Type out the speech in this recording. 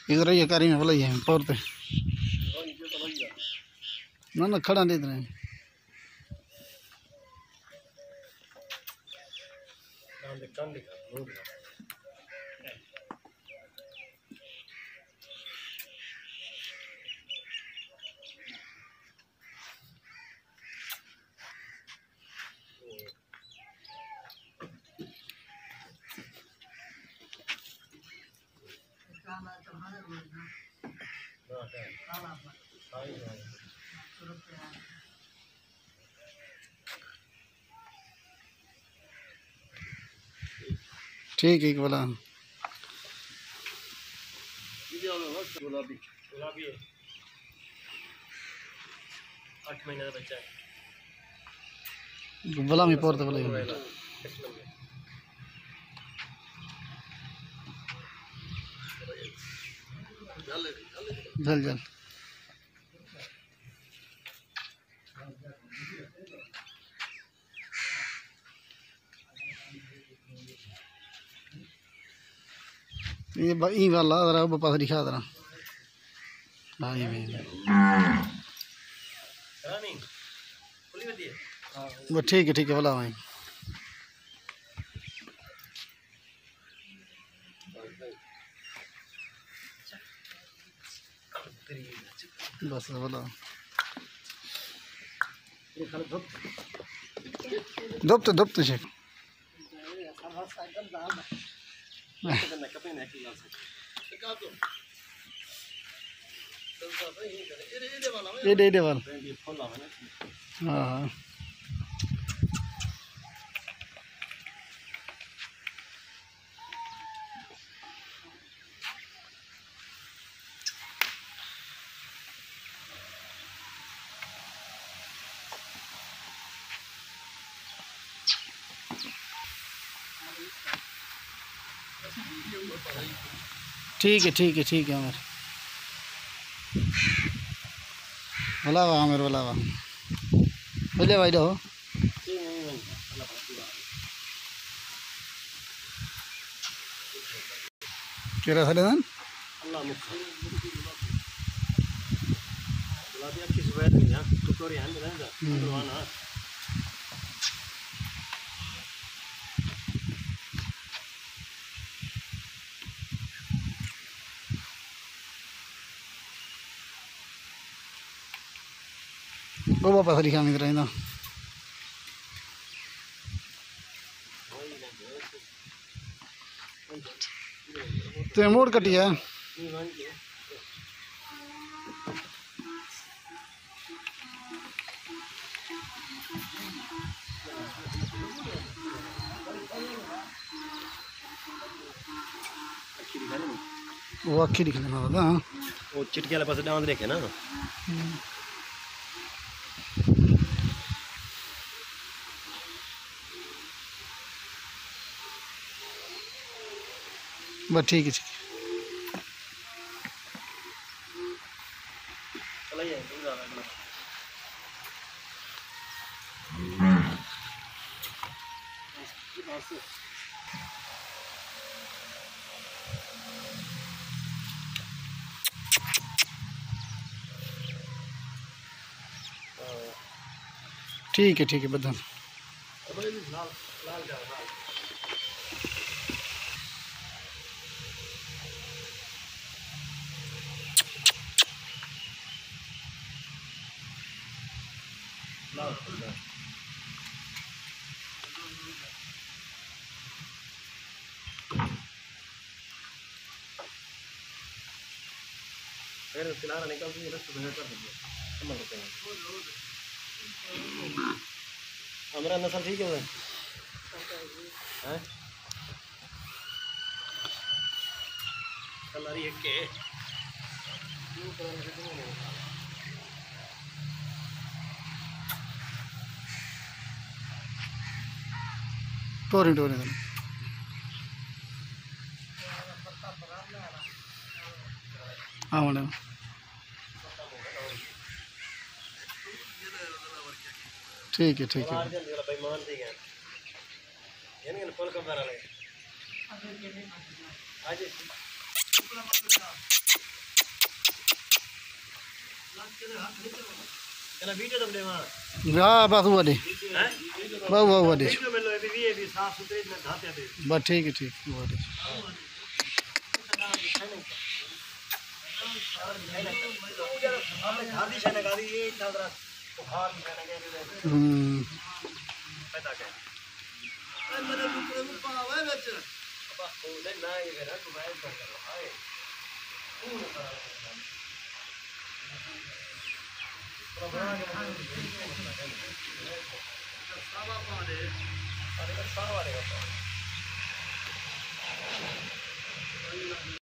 इधर ये कारी में बोला ये पौर पे ना खड़ा नहीं इधर ठीक है बोला गुलाबी गुलाबी 8 महीने का बच्चा है बोला मैं पौर तो बोला जल जल ये वाला जरा पास लिखा जरा हाँ ये वो ठीक है बोला भाई बस बोला धुपते शेख ये वाला हाँ ठीक है अमर बोला अमर बोला बोले भाई रहो केरा साले दान वो वापस लिखा मिल रहा तो मोड़ कटिया वो अखी दिख लेना होगा वो चिटके वाले पास डांस देखे ना बस ठीक है ठीक है बदन फिर फिलहाल निकल के रस्त भेज कर दीजिए समझ लेते हैं हमारा नस्ल ठीक है हैं कलर एक के टोरी हाँ मैडम ठीक है आज चला वीडियो तो बने वहाँ हाँ बस वो वाले हैं बहु बहु वाले वीडियो में लो ये भी साफ सुथरे में धाते थे बस ठीक है ठीक वो वाले खादी शाने खादी ये इतना बड़ा बुखार निकालने के लिए पैदा कर मेरे टुकड़े में पावे बच्च अब खोले ना ये घर तो मैं कर रहा है सावा पादे अरे सावा वाले का